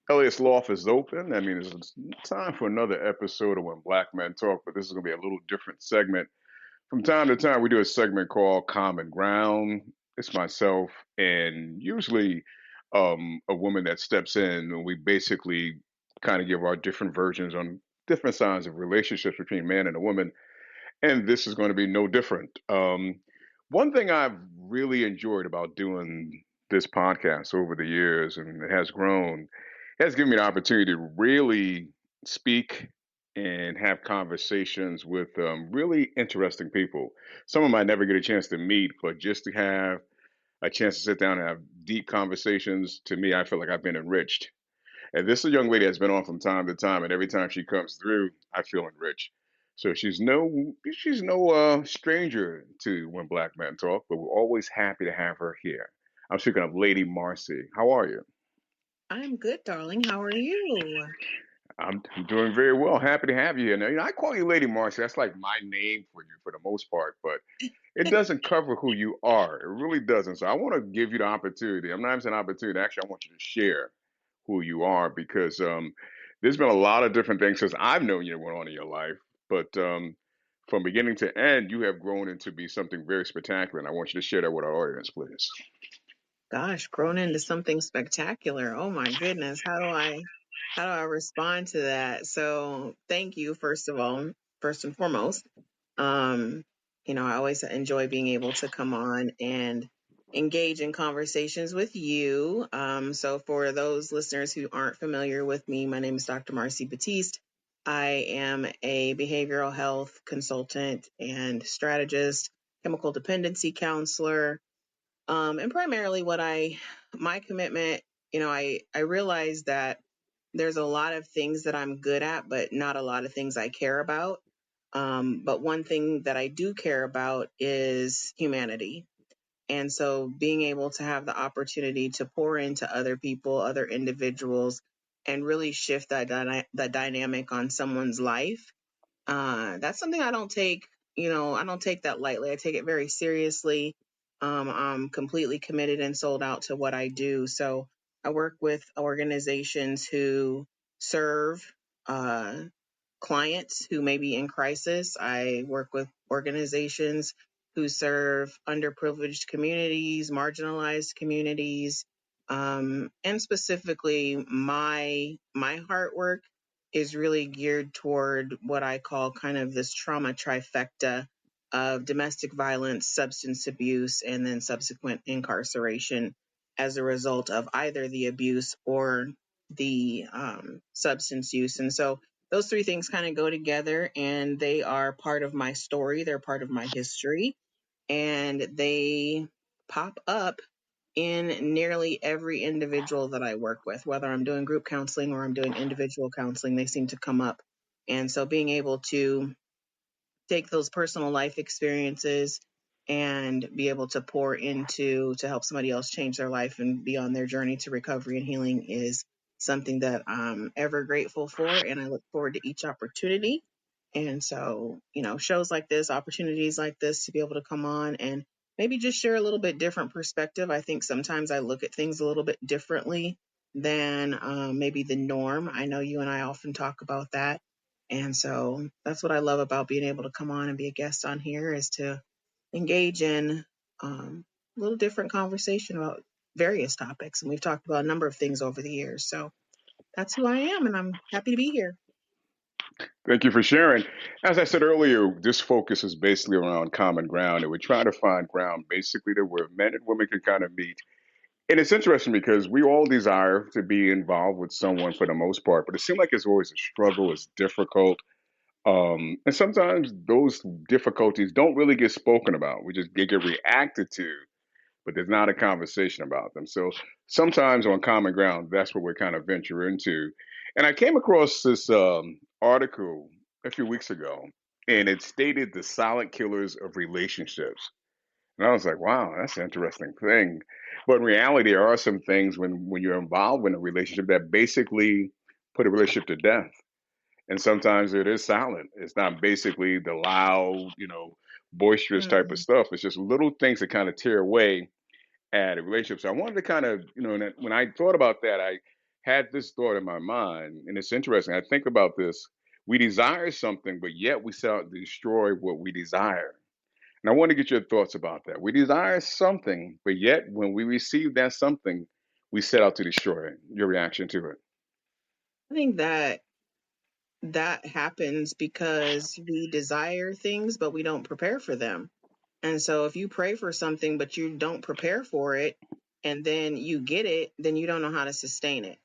Elias Loft is open. I mean, it's time for another episode of When Black Men Talk, but this is going to be a little different segment. From time to time, we do a segment called Common Ground. It's myself and usually a woman that steps in, and we basically kind of give our different versions on different sides of relationships between man and a woman. And this is going to be no different. One thing I've really enjoyed about doing this podcast over the years, and it has grown, it has given me an opportunity to really speak and have conversations with really interesting people. Some of them I never get a chance to meet, but just to have a chance to sit down and have deep conversations, to me, I feel like I've been enriched. And this is a young lady that's been on from time to time, and every time she comes through, I feel enriched. So she's no stranger to When Black Men Talk, but we're always happy to have her here. I'm speaking of Lady Marci. How are you? I'm good, darling. How are you? I'm doing very well. Happy to have you here. Now, I call you Lady Marcy. That's like my name for you for the most part, but it doesn't cover who you are. It really doesn't. So I want to give you the opportunity. I'm not even saying opportunity. Actually, I want you to share who you are because there's been a lot of different things since I've known you went on in your life. But from beginning to end, you have grown into be something very spectacular. And I want you to share that with our audience, please. Gosh, grown into something spectacular. Oh my goodness. How do I respond to that? So, thank you first of all, first and foremost. Um, I always enjoy being able to come on and engage in conversations with you. So for those listeners who aren't familiar with me, my name is Dr. Marcy Batiste. I am a behavioral health consultant and strategist, chemical dependency counselor, and primarily my commitment, I realize that there's a lot of things that I'm good at, but not a lot of things I care about. But one thing that I do care about is humanity. And so being able to have the opportunity to pour into other people, other individuals, and really shift that dynamic on someone's life, that's something I don't take, I don't take that lightly. I take it very seriously. I'm completely committed and sold out to what I do. So I work with organizations who serve uh, clients who may be in crisis. I work with organizations who serve underprivileged communities, marginalized communities, and specifically my heart work is really geared toward what I call kind of this trauma trifecta of domestic violence, substance abuse, and then subsequent incarceration as a result of either the abuse or the substance use. And so those three things kind of go together, and they are part of my story. They're part of my history, and they pop up in nearly every individual that I work with, whether I'm doing group counseling or I'm doing individual counseling, they seem to come up. And so being able to take those personal life experiences and be able to pour into to help somebody else change their life and be on their journey to recovery and healing is something that I'm ever grateful for, and I look forward to each opportunity. And so, shows like this, opportunities like this to be able to come on and maybe just share a little bit different perspective. I think sometimes I look at things a little bit differently than maybe the norm. I know you and I often talk about that, and so that's what I love about being able to come on and be a guest on here, is to engage in a little different conversation about various topics. And we've talked about a number of things over the years. So that's who I am, and I'm happy to be here. Thank you for sharing. As I said earlier, this focus is basically around common ground, and we're trying to find ground basically that where men and women can kind of meet. And it's interesting because we all desire to be involved with someone for the most part, but it seems like it's always a struggle, it's difficult. And sometimes those difficulties don't really get spoken about. We just get reacted to, but there's not a conversation about them. So sometimes on common ground, that's what we're kind of venture into. And I came across this article a few weeks ago, and it stated the silent killers of relationships. And I was like, wow, that's an interesting thing. But in reality, there are some things when you're involved in a relationship that basically put a relationship to death. And sometimes it is silent. It's not basically the loud, boisterous type of Mm. stuff. It's just little things that kind of tear away at a relationship. So I wanted to kind of, when I thought about that, I had this thought in my mind, and it's interesting. I think about this. We desire something, but yet we set out to destroy what we desire. And I want to get your thoughts about that. We desire something, but yet when we receive that something, we set out to destroy it. Your reaction to it? I think that happens because we desire things, but we don't prepare for them. And so if you pray for something, but you don't prepare for it, and then you get it, then you don't know how to sustain it.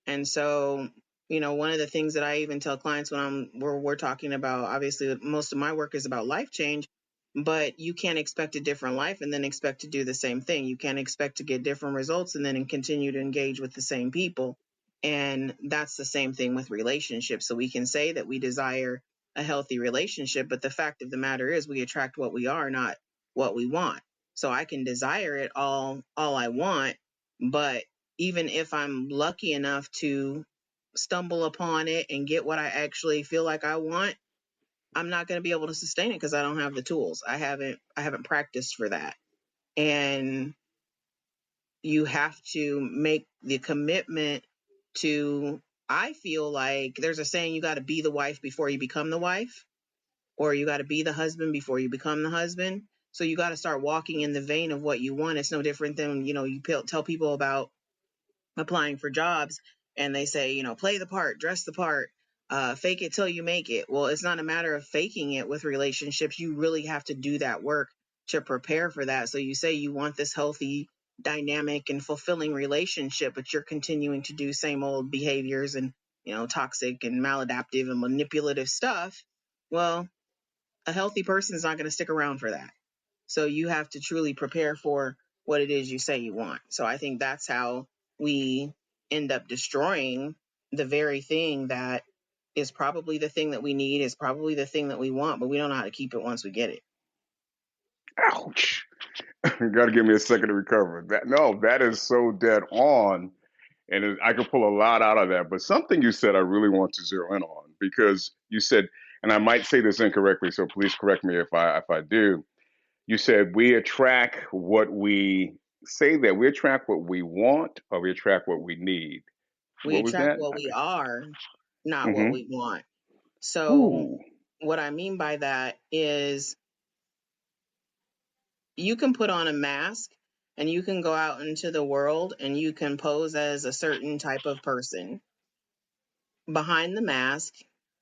And so, one of the things that I even tell clients when we're talking about, obviously, most of my work is about life change, but you can't expect a different life and then expect to do the same thing. You can't expect to get different results and then continue to engage with the same people. And that's the same thing with relationships. So we can say that we desire a healthy relationship, but the fact of the matter is we attract what we are, not what we want. So I can desire it all I want, but even if I'm lucky enough to stumble upon it and get what I actually feel like I want, I'm not going to be able to sustain it because I don't have the tools. I haven't practiced for that. And you have to make the commitment to, I feel like there's a saying, you got to be the wife before you become the wife, or you got to be the husband before you become the husband. So you got to start walking in the vein of what you want. It's no different than, you tell people about applying for jobs and they say, play the part, dress the part, fake it till you make it. Well, it's not a matter of faking it with relationships. You really have to do that work to prepare for that. So you say you want this healthy, dynamic, and fulfilling relationship, but you're continuing to do same old behaviors and, toxic and maladaptive and manipulative stuff. Well, a healthy person is not going to stick around for that. So you have to truly prepare for what it is you say you want. So I think that's how we end up destroying the very thing that is probably the thing that we need, is probably the thing that we want, but we don't know how to keep it once we get it. Ouch! You got to give me a second to recover. That no, that is so dead on, and I could pull a lot out of that. But something you said, I really want to zero in on because you said, and I might say this incorrectly, so please correct me if I do. You said we attract what we say that we attract what we want, or we attract what we need. We What was attract that? what we are, not what Mm-hmm. we want. So Ooh. what I mean by that is you can put on a mask and you can go out into the world and you can pose as a certain type of person. Behind the mask,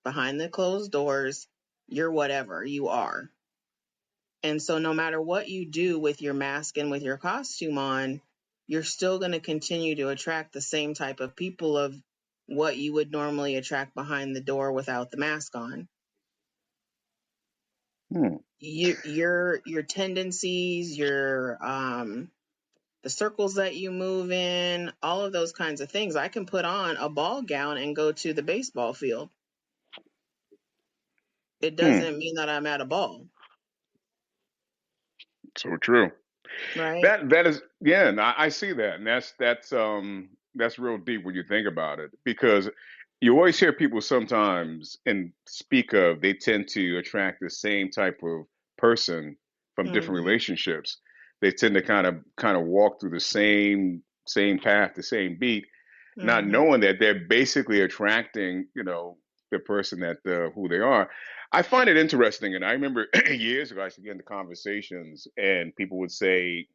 behind the closed doors, you're whatever you are. And so, no matter what you do with your mask and with your costume on, you're still going to continue to attract the same type of people of what you would normally attract behind the door without the mask on. Hmm. Your tendencies, your the circles that you move in, all of those kinds of things. I can put on a ball gown and go to the baseball field. It Hmm. doesn't mean that I'm at a ball, So true. right? That is, yeah, and I see that, and that's real deep when you think about it, because you always hear people sometimes and speak of they tend to attract the same type of person from different Mm-hmm. relationships. They tend to kind of walk through the same path, the same beat, not Mm-hmm. knowing that they're basically attracting, the person that who they are. I find it interesting, and I remember years ago I used to get into conversations, and people would say,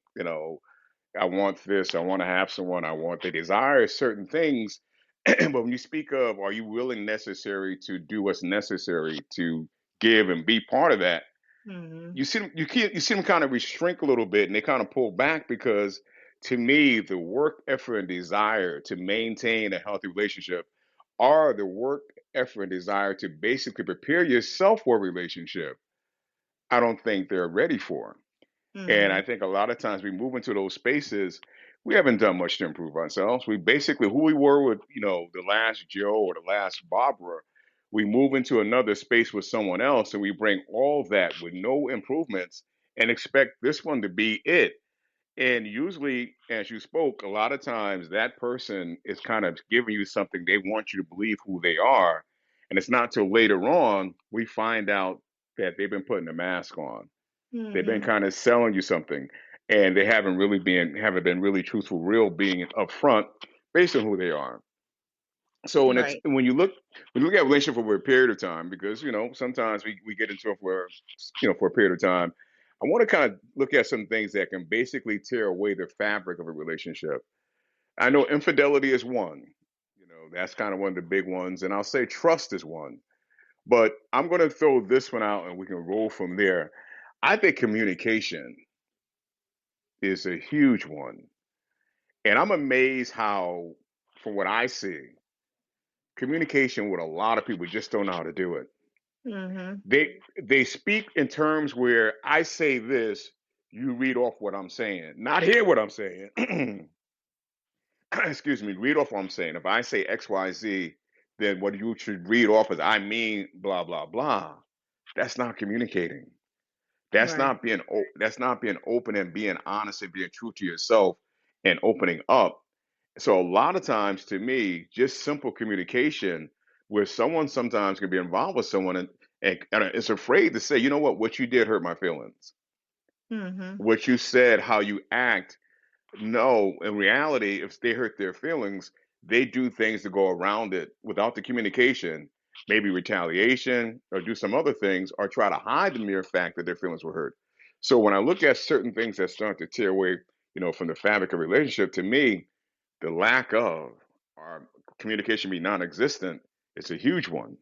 I want this, I want to have someone, I want, they desire certain things. But when you speak of, are you willing necessary to do what's necessary to give and be part of that? Mm-hmm. You see them kind of restrain a little bit, and they kind of pull back because, to me, the work, effort, and desire to maintain a healthy relationship are the work, effort, and desire to basically prepare yourself for a relationship. I don't think they're ready for. And Mm-hmm. I think a lot of times we move into those spaces, we haven't done much to improve ourselves. We basically, who we were with, the last Joe or the last Barbara, we move into another space with someone else and we bring all that with no improvements and expect this one to be it. And usually, as you spoke, a lot of times that person is kind of giving you something they want you to believe who they are. And it's not till later on we find out that they've been putting a mask on. They've been Mm-hmm. kind of selling you something, and they haven't been really truthful, real being upfront based on who they are. So Right. when you look at a relationship over a period of time, because sometimes we get into it for for a period of time. I want to kind of look at some things that can basically tear away the fabric of a relationship. I know infidelity is one. That's kind of one of the big ones, and I'll say trust is one. But I'm going to throw this one out, and we can roll from there. I think communication is a huge one, and I'm amazed how, from what I see, communication with a lot of people just don't know how to do it. Mm-hmm. They speak in terms where I say this, you read off what I'm saying, not hear what I'm saying. Excuse me, read off what I'm saying. If I say XYZ, then what you should read off is I mean blah blah blah. That's not communicating. Right. That's not being open and being honest and being true to yourself and opening up. So a lot of times, to me, just simple communication, where someone sometimes can be involved with someone and is afraid to say, what you did hurt my feelings. Mm-hmm. What you said, how you act. No, in reality, if they hurt their feelings, they do things to go around it without the communication, maybe retaliation or do some other things or try to hide the mere fact that their feelings were hurt. So when I look at certain things that start to tear away, from the fabric of relationship, to me, the lack of our communication be non-existent is a huge one.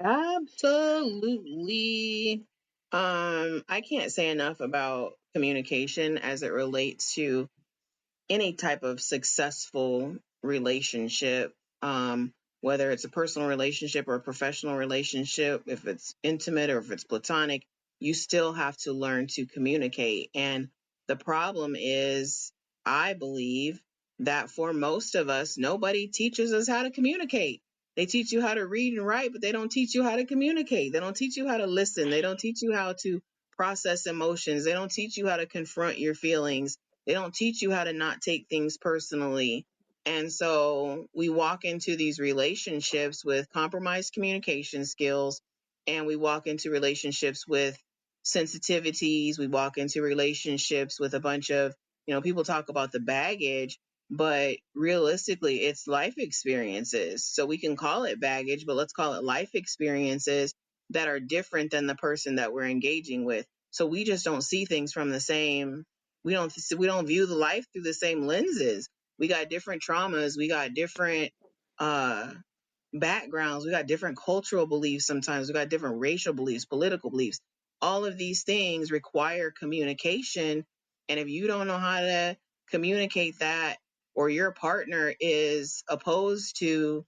Absolutely. I can't say enough about communication as it relates to any type of successful relationship, whether it's a personal relationship or a professional relationship, if it's intimate or if it's platonic, you still have to learn to communicate. And the problem is, I believe that for most of us, nobody teaches us how to communicate. They teach you how to read and write, but they don't teach you how to communicate. They don't teach you how to listen. They don't teach you how to process emotions. They don't teach you how to confront your feelings. They don't teach you how to not take things personally. And so we walk into these relationships with compromised communication skills, and we walk into relationships with sensitivities. We walk into relationships with a bunch of, people talk about the baggage, but realistically, it's life experiences. So we can call it baggage, but let's call it life experiences that are different than the person that we're engaging with. So we just don't see things from the same we don't view the life through the same lenses. We got different traumas, we got different uh backgrounds, we got different cultural beliefs, sometimes we got different racial beliefs, political beliefs. All of these things require communication, and if you don't know how to communicate that, or your partner is opposed to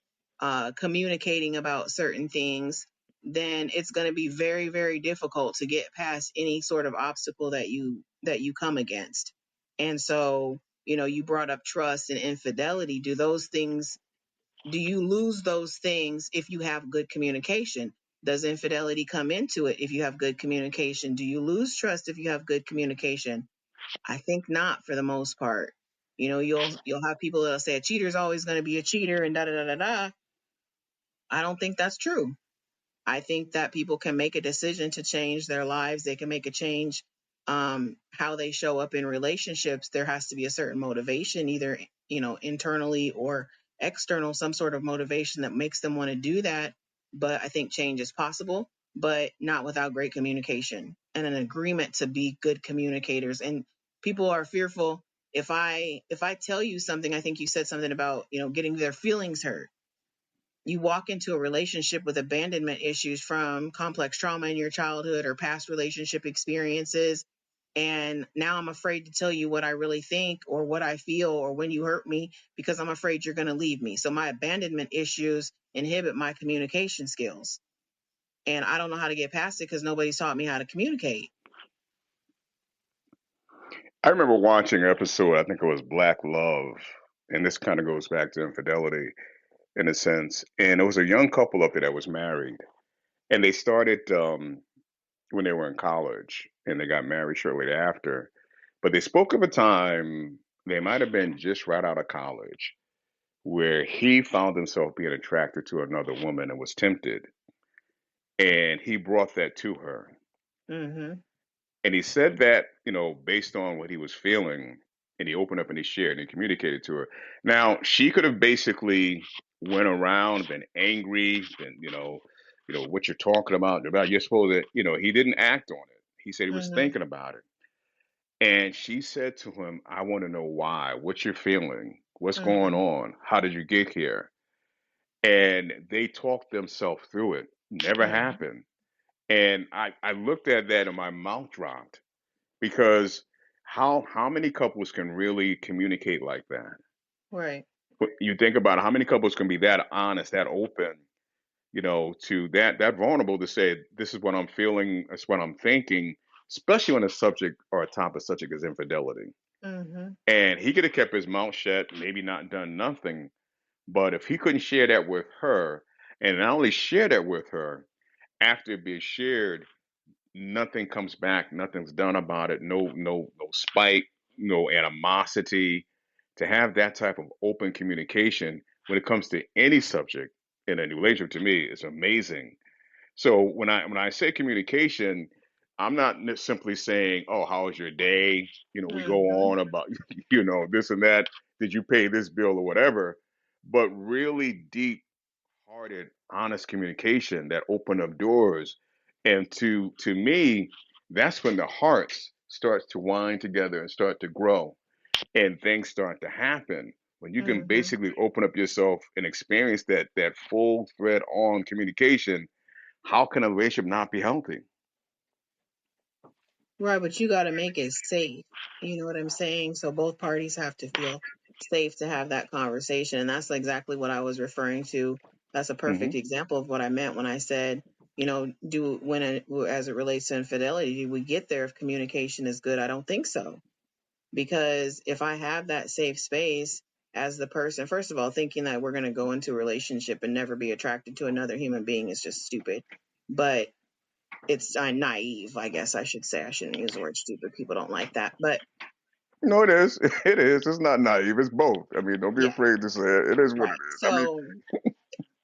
communicating about certain things, then it's going to be very, very difficult to get past any sort of obstacle that you come against. And so, you brought up trust and infidelity. Do you lose those things if you have good communication? Does infidelity come into it if you have good communication? Do you lose trust if you have good communication? I think not, for the most part. You'll have people that'll say a cheater is always going to be a cheater and da da da da da. I don't think that's true. I think that people can make a decision to change their lives. They can make a change, how they show up in relationships. There has to be a certain motivation, either, internally or external, some sort of motivation that makes them want to do that. But I think change is possible, but not without great communication and an agreement to be good communicators. And people are fearful. If I tell you something, I think you said something about, getting their feelings hurt. You walk into a relationship with abandonment issues from complex trauma in your childhood or past relationship experiences. And now I'm afraid to tell you what I really think or what I feel or when you hurt me because I'm afraid you're going to leave me. So my abandonment issues inhibit my communication skills. And I don't know how to get past it because nobody's taught me how to communicate. I remember watching an episode, I think it was Black Love, and this kind of goes back to infidelity in a sense. And it was a young couple up there that was married, and they started when they were in college, and they got married shortly after. But they spoke of a time they might have been just right out of college where he found himself being attracted to another woman and was tempted, and he brought that to her. Mm-hmm. And he said that, based on what he was feeling, and he opened up and he shared and he communicated to her. Now she could have basically went around, been angry, been what you're talking about you're supposed to he didn't act on it. He said he was Mhm. thinking about it, and she said to him, "I want to know why. What you're feeling? What's going Mhm. on? How did you get here?" And they talked themselves through it. Never Mhm. happened. And I looked at that and my mouth dropped because how many couples can really communicate like that? Right. But you think about how many couples can be that honest, that open, to that vulnerable to say, this is what I'm feeling, it's what I'm thinking, especially on a subject or a topic subject as infidelity. Mhm. And he could have kept his mouth shut, maybe not done nothing. But if he couldn't share that with her, and not only share that with her, after it being shared, nothing comes back, nothing's done about it, no spite, no animosity. To have that type of open communication when it comes to any subject in a new relationship to me is amazing. So when I say communication, I'm not simply saying, "Oh, how was your day?" We go Mhm. on about this and that. Did you pay this bill or whatever? But really deep hearted, honest communication that open up doors. And to me, that's when the hearts starts to wind together and start to grow and things start to happen. When you can Mhm. basically open up yourself and experience that full thread on communication, how can a relationship not be healthy? Right, but you got to make it safe. You know what I'm saying? So both parties have to feel safe to have that conversation. And that's exactly what I was referring to. That's a Hmm. perfect example of what I meant when I said, as it relates to infidelity, do we get there if communication is good? I don't think so. Because if I have that safe space as the person, first of all, thinking that we're going to go into a relationship and never be attracted to another human being is just stupid. But it's naive, I guess I should say. I shouldn't use the word stupid. People don't like that. But No, it is. It is. It's not naive. It's both. I mean, don't be yeah, afraid to say it. It is what it right. is. I mean, So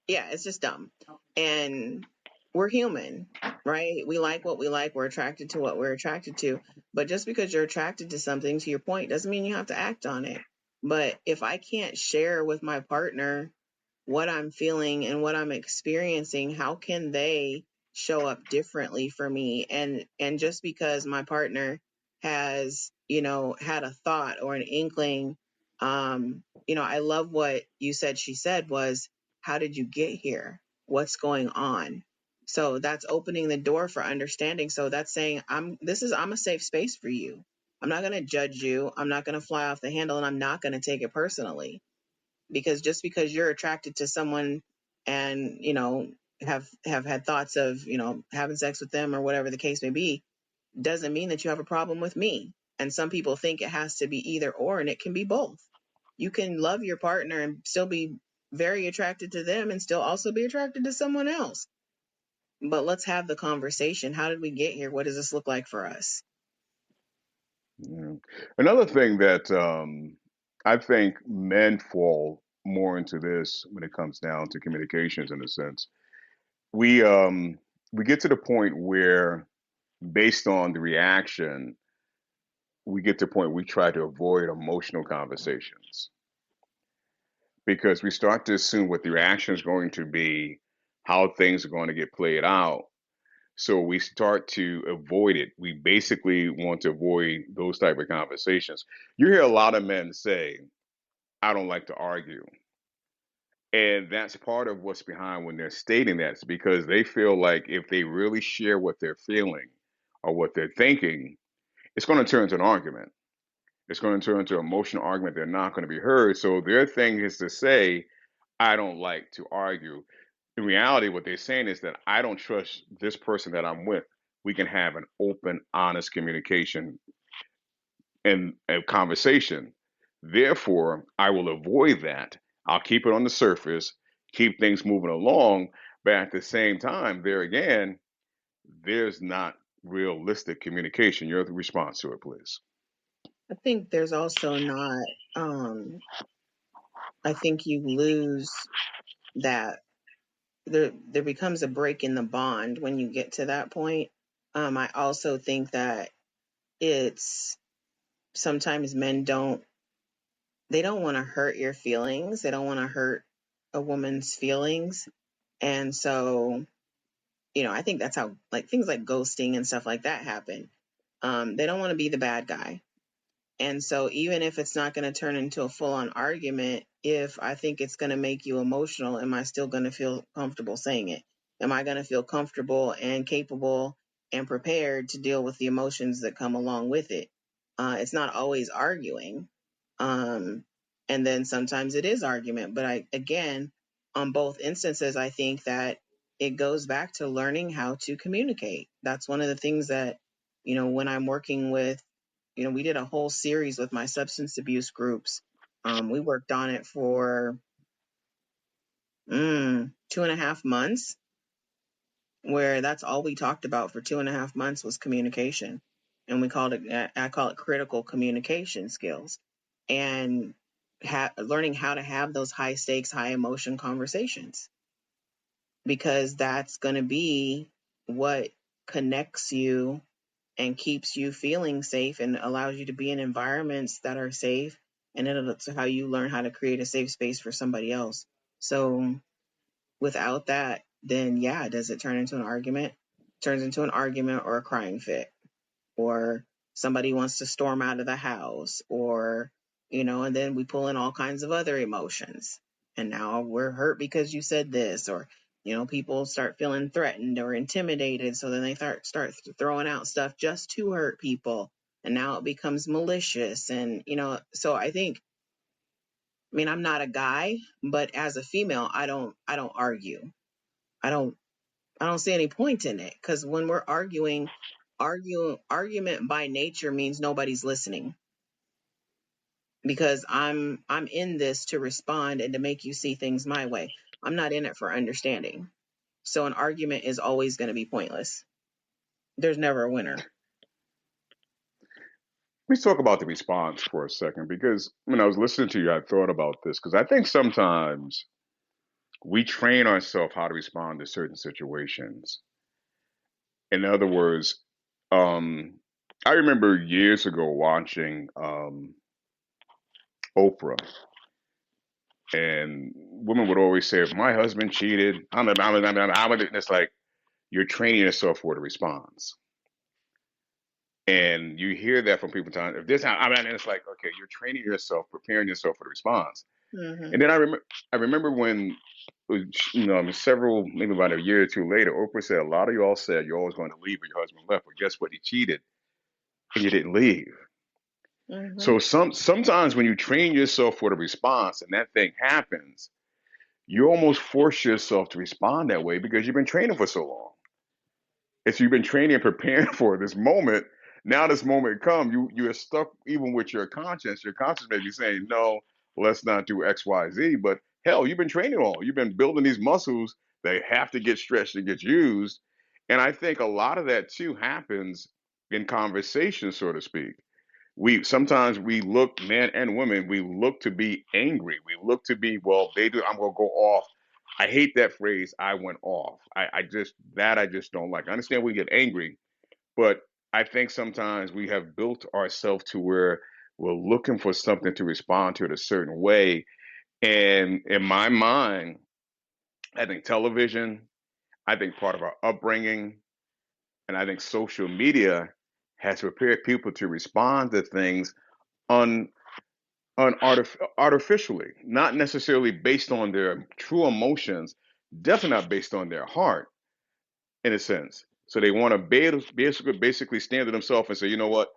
yeah, it's just dumb. And we're human, right? We like what we like. We're attracted to what we're attracted to. But just because you're attracted to something, to your point, doesn't mean you have to act on it. But if I can't share with my partner what I'm feeling and what I'm experiencing, how can they show up differently for me? And just because my partner has, had a thought or an inkling, I love what you said she said was, how did you get here? What's going on? So that's opening the door for understanding. So that's saying I'm a safe space for you. I'm not going to judge you. I'm not going to fly off the handle, and I'm not going to take it personally, because just because you're attracted to someone and have had thoughts of having sex with them or whatever the case may be, doesn't mean that you have a problem with me. And some people think it has to be either or, and it can be both. You can love your partner and still be very attracted to them and still also be attracted to someone else. But let's have the conversation. How did we get here? What does this look like for us? yeah. Another thing that I think men fall more into this when it comes down to communications, in a sense. We get to the point where, based on the reaction, we get to the point we try to avoid emotional conversations because we start to assume what the reaction is going to be, how things are going to get played out. So we start to avoid it. We basically want to avoid those type of conversations. You hear a lot of men say, "I don't like to argue." And that's part of what's behind when they're stating that. It's because they feel like if they really share what they're feeling or what they're thinking, it's going to turn into an argument. It's going to turn into an emotional argument. They're not going to be heard. So their thing is to say, "I don't like to argue." In reality, what they're saying is that I don't trust this person that I'm with. We can have an open, honest communication and a conversation. Therefore, I will avoid that. I'll keep it on the surface, keep things moving along. But at the same time, there again, there's not realistic communication. Your response to it, please. I think there's also not, I think you lose that. There becomes a break in the bond when you get to that point. I also think that it's sometimes men they don't want to hurt your feelings. They don't want to hurt a woman's feelings. And so, I think that's how like things like ghosting and stuff like that happen. They don't want to be the bad guy. And so, even if it's not going to turn into a full on argument, if I think it's going to make you emotional, am I still going to feel comfortable saying it? Am I going to feel comfortable and capable and prepared to deal with the emotions that come along with it? It's not always arguing. Um, and then sometimes it is argument. But again, on both instances, I think that it goes back to learning how to communicate. That's one of the things that, when I'm working with, we did a whole series with my substance abuse groups. We worked on it for 2.5 months, where that's all we talked about for 2.5 months was communication. And I call it critical communication skills, and learning how to have those high stakes, high emotion conversations, because that's going to be what connects you and keeps you feeling safe and allows you to be in environments that are safe. And it's how you learn how to create a safe space for somebody else. So without that, then yeah, does it turn into an argument? Turns into an argument or a crying fit, or somebody wants to storm out of the house, or, and then we pull in all kinds of other emotions. And now we're hurt because you said this, or, people start feeling threatened or intimidated. So then they start throwing out stuff just to hurt people. And now it becomes malicious. And, so I'm not a guy, but as a female, I don't argue. I don't, I don't see any point in it, because when we're argument by nature means nobody's listening, because I'm in this to respond and to make you see things my way. I'm not in it for understanding. So an argument is always going to be pointless. There's never a winner. Let's talk about the response for a second because when I was listening to you, I thought about this because I think sometimes we train ourselves how to respond to certain situations. In other words, um, I remember years ago watching Oprah, and women would always say, "If my husband cheated, and it's like you're training yourself for the response." And you hear that from people time. If this, and it's like, okay, you're training yourself, preparing yourself for the response. Mm-hmm. And then I remember when, several, maybe about a year or two later, Oprah said, a lot of y'all said you're always going to leave, but your husband left. But guess what? He cheated, and you didn't leave. Mm-hmm. So sometimes when you train yourself for the response, and that thing happens, you almost force yourself to respond that way because you've been training for so long. If you've been training and preparing for this moment, now this moment come, you're stuck even with your conscience. Your conscience may be saying, no, let's not do X, Y, Z. But hell, you've been training all. You've been building these muscles. They have to get stretched and get used. And I think a lot of that too happens in conversation, so to speak. We sometimes we look, men and women, we look to be angry. We look to be, well, they do, I'm gonna go off. I hate that phrase, I went off. I just don't like. I understand we get angry, but I think sometimes we have built ourselves to where we're looking for something to respond to it a certain way. And in my mind, I think television, I think part of our upbringing, and I think social media has prepared people to respond to things on artificially, not necessarily based on their true emotions, definitely not based on their heart, in a sense. So they want to basically stand to themselves and say, you know what,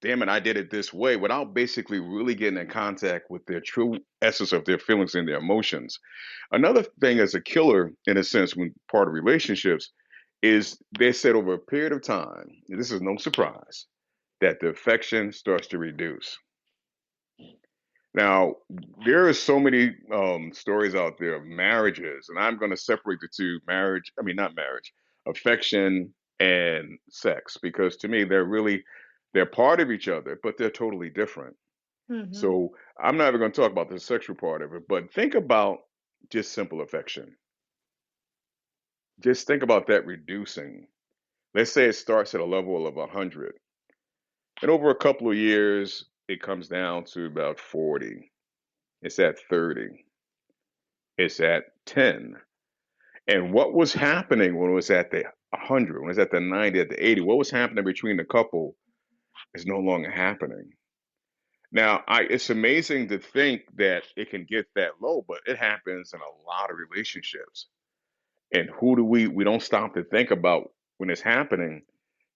damn it, I did it this way, without basically really getting in contact with their true essence of their feelings and their emotions. Another thing as a killer, in a sense, when part of relationships, is they said over a period of time, and this is no surprise, that the affection starts to reduce. Now, there are so many stories out there of marriages, and I'm going to separate the two marriage, I mean, not marriage, affection and sex, because to me, they're part of each other, but they're totally different. Mm-hmm. So I'm not even going to talk about the sexual part of it, but think about just simple affection. Just think about that reducing. Let's say it starts at a level of 100. And over a couple of years, it comes down to about 40. It's at 30. It's at 10. And what was happening when it was at the 100, when it was at the 90, at the 80, what was happening between the couple is no longer happening. Now, it's amazing to think that it can get that low, but it happens in a lot of relationships. And who do we don't stop to think about when it's happening.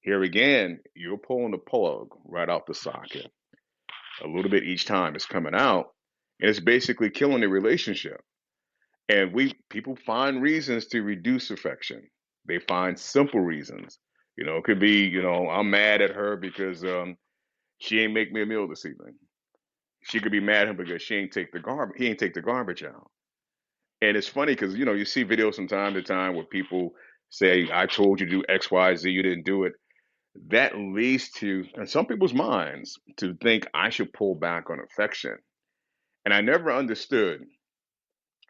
Here again, you're pulling the plug right out the socket. A little bit each time it's coming out, and it's basically killing the relationship. And we people find reasons to reduce affection. They find simple reasons. It could be, I'm mad at her because she ain't make me a meal this evening. She could be mad at him because he ain't take the garbage out. And it's funny because you see videos from time to time where people say, "I told you to do X, Y, Z, you didn't do it." That leads to, in some people's minds, to think I should pull back on affection. And I never understood,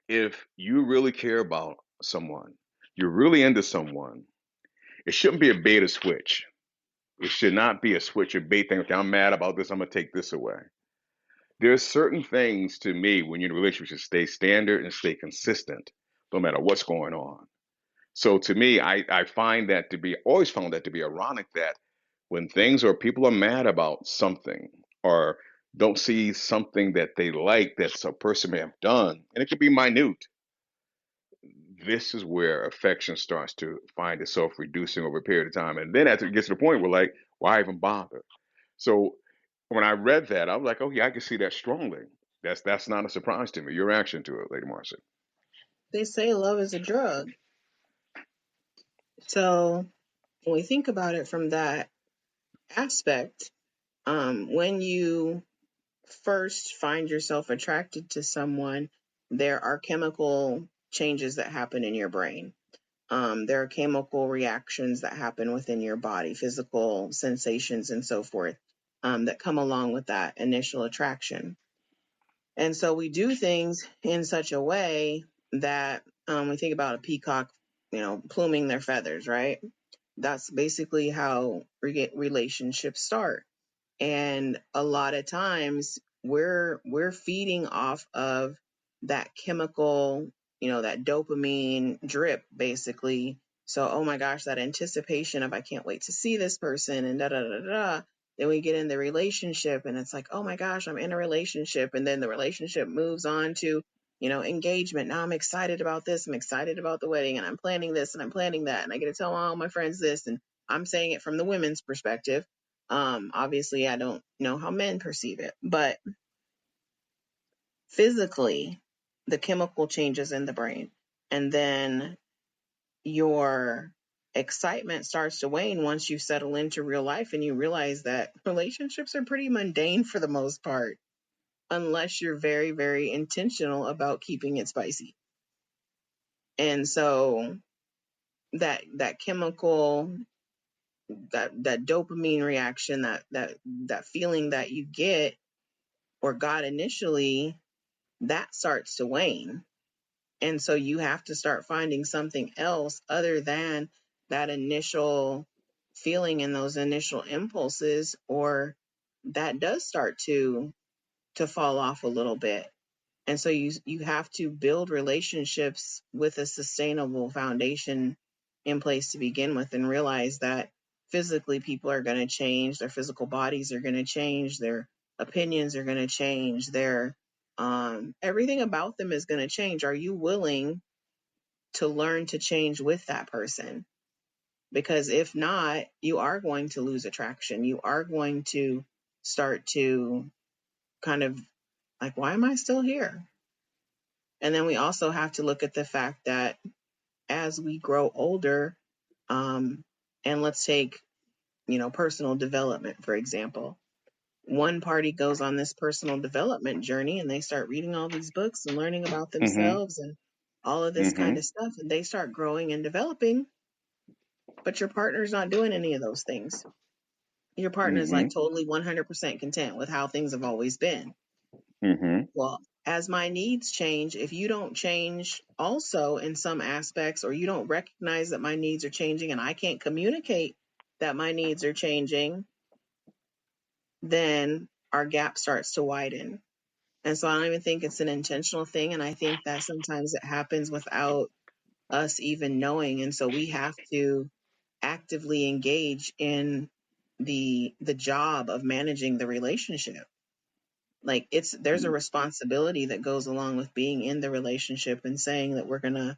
if you really care about someone, you're really into someone, it shouldn't be a bait or switch. It should not be a switch or bait thing. Okay, I'm mad about this, I'm gonna take this away. There's certain things to me when you're in a relationship should stay standard and stay consistent, no matter what's going on. So to me, I find that to be always found that to be ironic that when things or people are mad about something or don't see something that they like that a person may have done, and it could be minute, this is where affection starts to find itself reducing over a period of time. And then as it gets to the point where, like, why even bother? So when I read that, I was like, oh yeah, I can see that strongly. That's not a surprise to me. Your reaction to it, Lady Marcy. They say love is a drug. So when we think about it from that aspect, when you first find yourself attracted to someone, there are chemical changes that happen in your brain. There are chemical reactions that happen within your body, physical sensations, and so forth, that come along with that initial attraction. And so we do things in such a way that we think about a peacock, pluming their feathers, right? That's basically how relationships start. And a lot of times we're feeding off of that chemical, that dopamine drip basically. So oh my gosh, that anticipation of I can't wait to see this person and da da da da. Then we get in the relationship and it's like, oh my gosh, I'm in a relationship. And then the relationship moves on to engagement. Now I'm excited about this, I'm excited about the wedding, and I'm planning this and I'm planning that, and I get to tell all my friends this, and I'm saying it from the women's perspective. Obviously, I don't know how men perceive it, but physically, the chemical changes in the brain, and then your excitement starts to wane once you settle into real life and you realize that relationships are pretty mundane for the most part, unless you're very, very intentional about keeping it spicy. And so that chemical, that dopamine reaction, that feeling that you get or got initially, that starts to wane. And so you have to start finding something else other than that initial feeling and those initial impulses, or that does start to fall off a little bit. And so you have to build relationships with a sustainable foundation in place to begin with, and realize that physically people are going to change, their physical bodies are going to change, their opinions are going to change, their everything about them is going to change. Are you willing to learn to change with that person? Because if not, you are going to lose attraction. You are going to start to kind of like, why am I still here? And then we also have to look at the fact that as we grow older, um, and let's take, personal development, for example. One party goes on this personal development journey and they start reading all these books and learning about Mm-hmm. themselves and all of this kind Mm-hmm. of stuff. And they start growing and developing, but your partner's not doing any of those things. Your partner is like Mm-hmm. totally 100% content with how things have always been. Mm-hmm. Well, as my needs change, if you don't change also in some aspects, or you don't recognize that my needs are changing and I can't communicate that my needs are changing, then our gap starts to widen. And so I don't even think it's an intentional thing. And I think that sometimes it happens without us even knowing. And so we have to actively engage in the job of managing the relationship. Like there's a responsibility that goes along with being in the relationship and saying that we're going to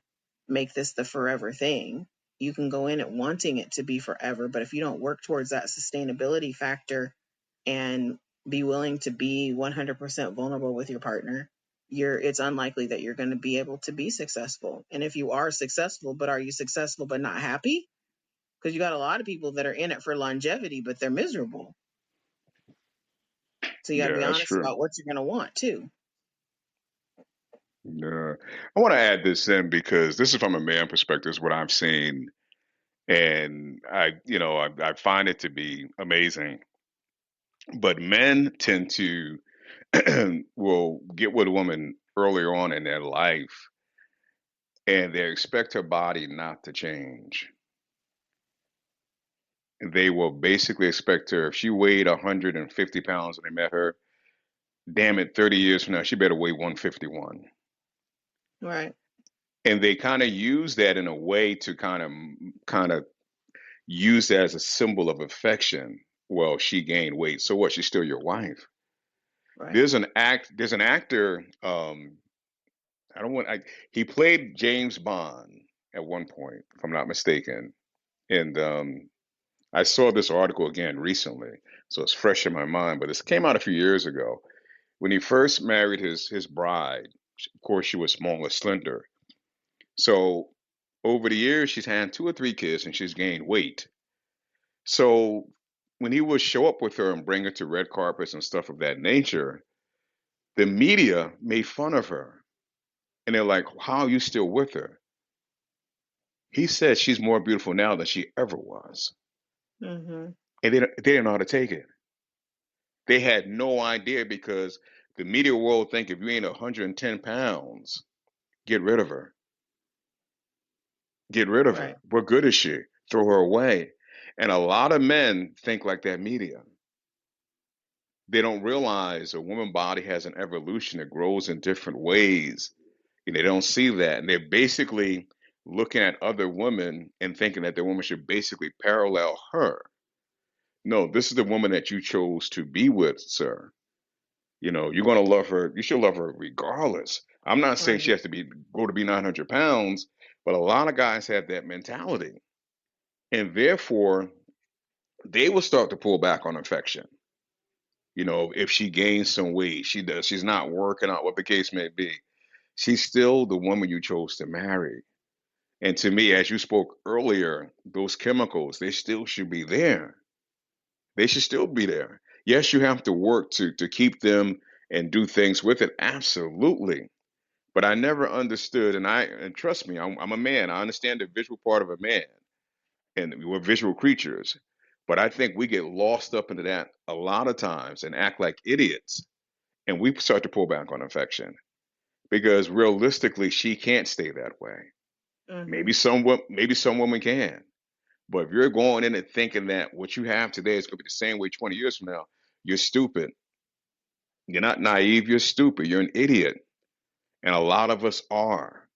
make this the forever thing. You can go in it wanting it to be forever, but if you don't work towards that sustainability factor and be willing to be 100% vulnerable with your partner, it's unlikely that you're going to be able to be successful. And if you are successful, but are you successful but not happy? Because you got a lot of people that are in it for longevity, but they're miserable. So you got to Yeah, be that's honest true. about what you're going to want too. Yeah. I want to add this in because this is from a man perspective, is what I've seen. And I find it to be amazing. But men tend to will get with a woman earlier on in their life and they expect her body not to change. They will basically expect her, if she weighed 150 pounds when they met her, damn it, 30 years from now, she better weigh 151. Right. And they kind of use that in a way to kind of use that as a symbol of affection. Well, she gained weight. So what? She's still your wife. Right. There's an actor, I don't want I he played James Bond at one point, if I'm not mistaken. And I saw this article again recently, so it's fresh in my mind, but this came out a few years ago. When he first married his bride, of course she was small and slender. So over the years she's had 2 or 3 kids and she's gained weight. So when he would show up with her and bring her to red carpets and stuff of that nature, the media made fun of her. And they're like, how are you still with her? He said she's more beautiful now than she ever was. Mm-hmm. And they didn't know how to take it. They had no idea because the media world think if you ain't 110 pounds, get rid of her. Get rid of Right. her. What good is she? Throw her away. And a lot of men think like that media. They don't realize a woman body has an evolution. It grows in different ways. And they don't see that. And they're basically looking at other women and thinking that the woman should basically parallel her. No, this is the woman that you chose to be with, sir. You're going to love her. You should love her regardless. I'm not saying she Right. has to go to be 900 pounds, but a lot of guys have that mentality. And therefore, they will start to pull back on affection. If she gains some weight, she's not working out, what the case may be. She's still the woman you chose to marry. And to me, as you spoke earlier, those chemicals, they still should be there. They should still be there. Yes, you have to work to keep them and do things with it. Absolutely. But I never understood, and trust me, I'm a man. I understand the visual part of a man, and we're visual creatures. But I think we get lost up into that a lot of times and act like idiots, and we start to pull back on affection because realistically, she can't stay that way. Mm-hmm. Maybe some women can, but if you're going in and thinking that what you have today is going to be the same way 20 years from now, you're stupid. You're not naive. You're stupid. You're an idiot, and a lot of us are,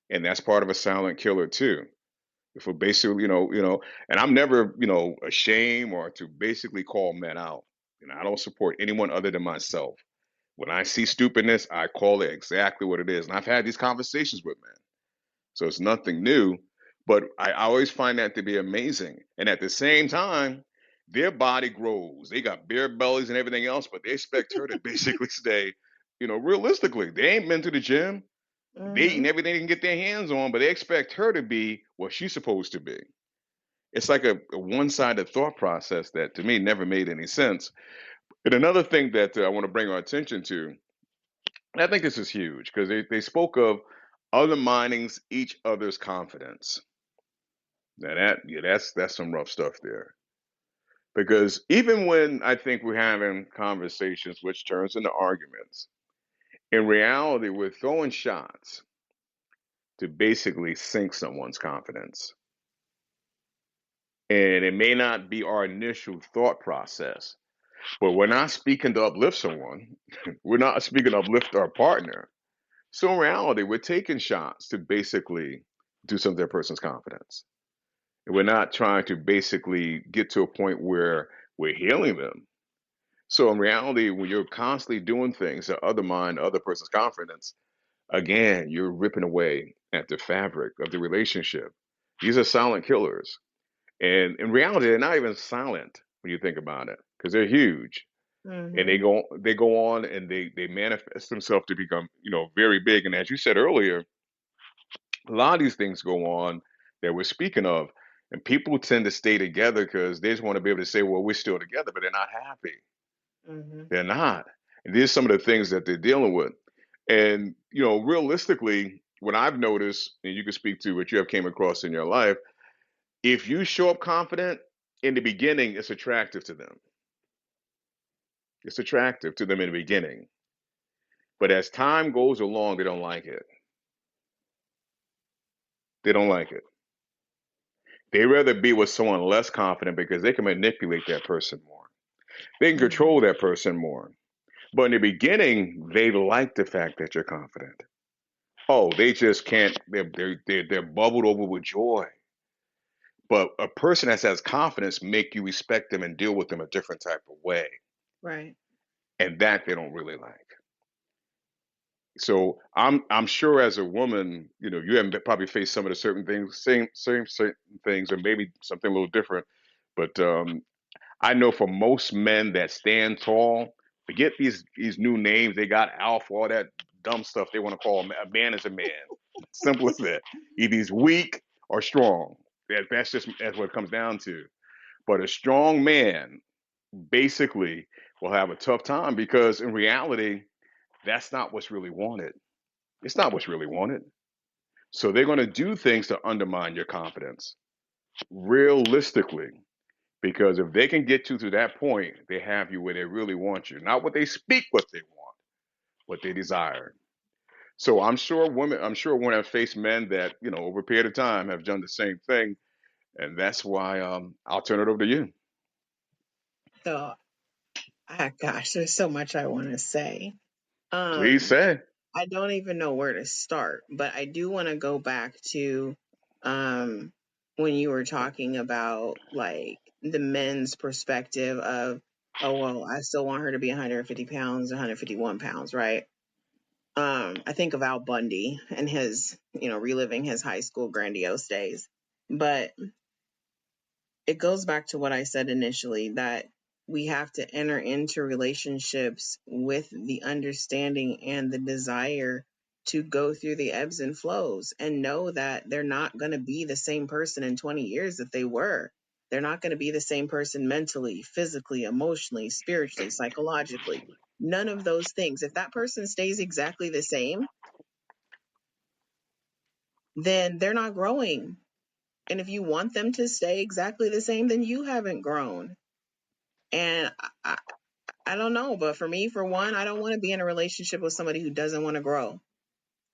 and that's part of a silent killer too. If we're basically, and I'm never, ashamed or to basically call men out. I don't support anyone other than myself. When I see stupidness, I call it exactly what it is. And I've had these conversations with men. So it's nothing new. But I always find that to be amazing. And at the same time, their body grows. They got bare bellies and everything else, but they expect her to basically stay, realistically. They ain't been to the gym. They Mm-hmm. eating everything they can get their hands on, but they expect her to be what she's supposed to be. It's like a one-sided thought process that to me never made any sense. And another thing that I want to bring our attention to, and I think this is huge because they spoke of undermining each other's confidence. Now that's some rough stuff there. Because even when I think we're having conversations which turns into arguments, in reality we're throwing shots to basically sink someone's confidence. And it may not be our initial thought process. But we're not speaking to uplift someone. We're not speaking to uplift our partner. So in reality, we're taking shots to basically do something to that person's confidence. And we're not trying to basically get to a point where we're healing them. So in reality, when you're constantly doing things that undermine the other person's confidence, again, you're ripping away at the fabric of the relationship. These are silent killers. And in reality, they're not even silent when you think about it, because they're huge. And Mm-hmm. they go on and they manifest themselves to become, very big. And as you said earlier, a lot of these things go on that we're speaking of. And people tend to stay together because they just want to be able to say, well, we're still together, but they're not happy. Mm-hmm. They're not. And these are some of the things that they're dealing with. And, realistically, what I've noticed, and you can speak to what you have came across in your life, if you show up confident in the beginning, it's attractive to them. It's attractive to them in the beginning. But as time goes along, they don't like it. They don't like it. They rather be with someone less confident because they can manipulate that person more. They can Mm-hmm. control that person more. But in the beginning, they like the fact that you're confident. Oh, they just can't. They're bubbled over with joy. But a person that has confidence make you respect them and deal with them a different type of way, Right. and that they don't really like. So I'm sure as a woman, you haven't probably faced some of the certain things, same certain things, or maybe something a little different. But I know for most men that stand tall, forget these new names they got, alpha, all that dumb stuff they want to call a man is a man. Simple as that. Either he's weak or strong. That's what it comes down to. But a strong man basically will have a tough time because in reality, that's not what's really wanted. It's not what's really wanted. So they're going to do things to undermine your confidence realistically. Because if they can get you to that point, they have you where they really want you. Not what they speak, what they want, what they desire. So I'm sure women have faced men that, over a period of time have done the same thing. And that's why I'll turn it over to you. So, gosh, there's so much I want to say. Please Um, say. I don't even know where to start, but I do want to go back to um, when you were talking about like the men's perspective of, oh, well, I still want her to be 150 pounds, 151 pounds, right? I think of Al Bundy and his, reliving his high school grandiose days. But it goes back to what I said initially, that we have to enter into relationships with the understanding and the desire to go through the ebbs and flows and know that they're not going to be the same person in 20 years that they were. They're not going to be the same person mentally, physically, emotionally, spiritually, psychologically. None of those things. If that person stays exactly the same, then they're not growing. And if you want them to stay exactly the same, then you haven't grown. And I don't know, but for me, for one, I don't want to be in a relationship with somebody who doesn't want to grow.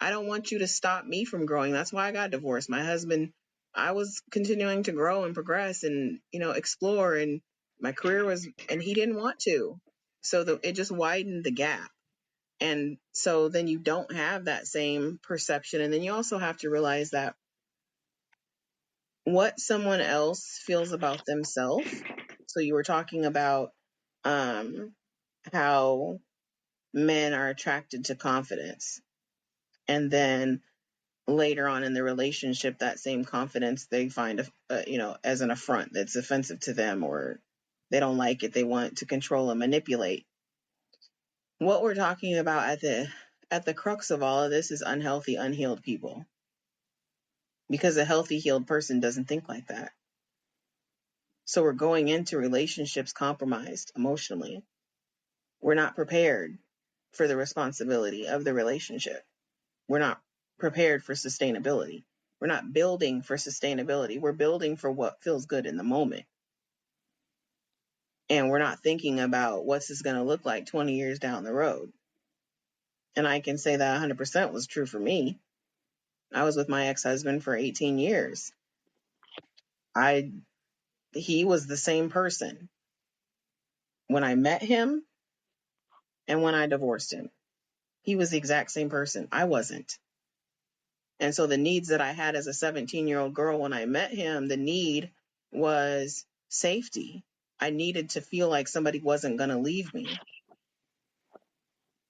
I don't want you to stop me from growing. That's why I got divorced. My husband, I was continuing to grow and progress and, explore, and my career was, and he didn't want to. So it just widened the gap. And so then you don't have that same perception. And then you also have to realize that what someone else feels about themselves. So you were talking about um, how men are attracted to confidence. And then later on in the relationship, that same confidence they find, as an affront that's offensive to them, or they don't like it. They want to control and manipulate. What we're talking about at the crux of all of this is unhealthy, unhealed people. Because a healthy, healed person doesn't think like that. So we're going into relationships compromised emotionally. We're not prepared for the responsibility of the relationship. We're not prepared for sustainability. We're not building for sustainability. We're building for what feels good in the moment. And we're not thinking about what's this going to look like 20 years down the road. And I can say that 100% was true for me. I was with my ex-husband for 18 years. He was the same person. when I met him and when I divorced him. He was the exact same person. I wasn't. And so the needs that I had as a 17-year-old girl when I met him, the need was safety. I needed to feel like somebody wasn't going to leave me.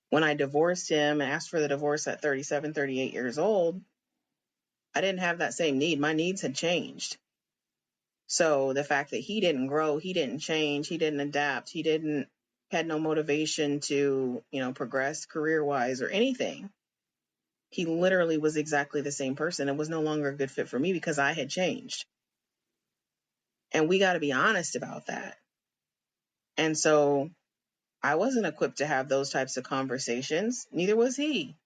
When I divorced him and asked for the divorce at 37, 38 years old, I didn't have that same need. My needs had changed. So the fact that he didn't grow, he didn't change, he didn't adapt, he didn't had no motivation to, progress career-wise or anything. He literally was exactly the same person. It was no longer a good fit for me because I had changed. And we got to be honest about that. And so I wasn't equipped to have those types of conversations. Neither was he.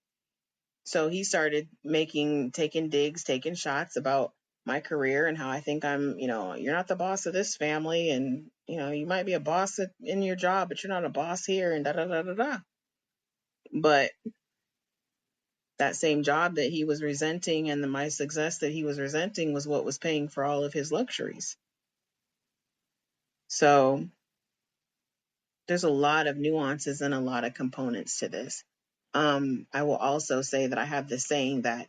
So he started taking digs, taking shots about my career and how I think you're not the boss of this family. And, you might be a boss in your job, but you're not a boss here and da da da da da. But that same job that he was resenting and my success that he was resenting was what was paying for all of his luxuries. So there's a lot of nuances and a lot of components to this. I will also say that I have this saying that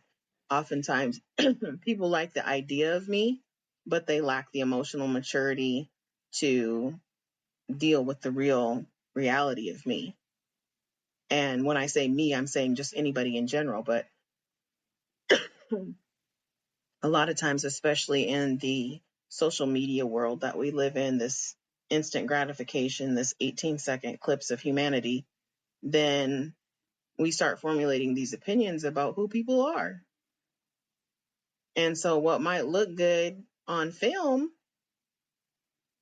oftentimes people like the idea of me, but they lack the emotional maturity to deal with the real reality of me. And when I say me, I'm saying just anybody in general, but a lot of times, especially in the social media world that we live in, this instant gratification, this 18-second clips of humanity, then we start formulating these opinions about who people are. And so what might look good on film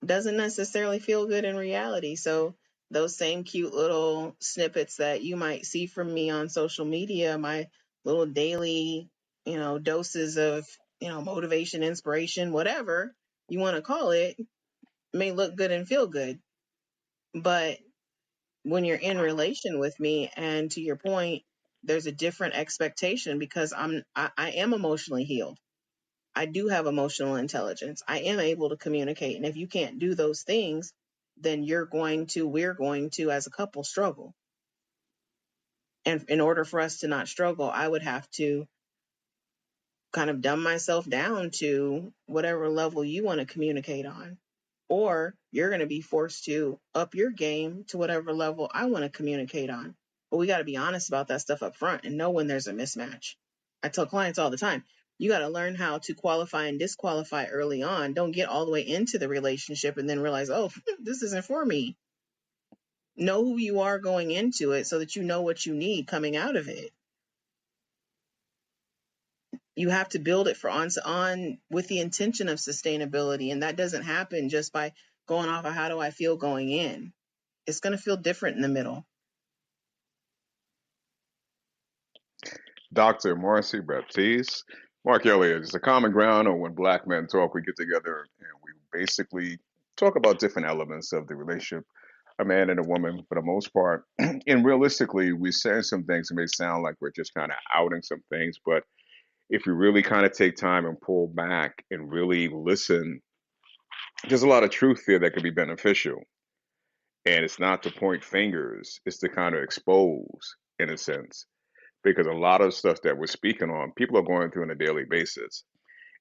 doesn't necessarily feel good in reality. So those same cute little snippets that you might see from me on social media, my little daily, doses of, motivation, inspiration, whatever you want to call it, may look good and feel good. But when you're in relation with me, and to your point, there's a different expectation because I am emotionally healed. I do have emotional intelligence. I am able to communicate. And if you can't do those things, then we're going to, as a couple, struggle. And in order for us to not struggle, I would have to kind of dumb myself down to whatever level you want to communicate on. Or you're going to be forced to up your game to whatever level I want to communicate on. But we got to be honest about that stuff up front and know when there's a mismatch. I tell clients all the time, you got to learn how to qualify and disqualify early on. Don't get all the way into the relationship and then realize, oh, this isn't for me. Know who you are going into it so that you know what you need coming out of it. You have to build it for on with the intention of sustainability. And that doesn't happen just by going off of how do I feel going in. It's going to feel different in the middle. Dr. Marci Baptiste. Mark Elliott, it's a common ground, or when black men talk, we get together and we basically talk about different elements of the relationship, a man and a woman for the most part. And realistically, we're saying some things that may sound like we're just kind of outing some things, but if you really kind of take time and pull back and really listen, there's a lot of truth there that could be beneficial. And it's not to point fingers, it's to kind of expose, in a sense, because a lot of stuff that we're speaking on, people are going through on a daily basis.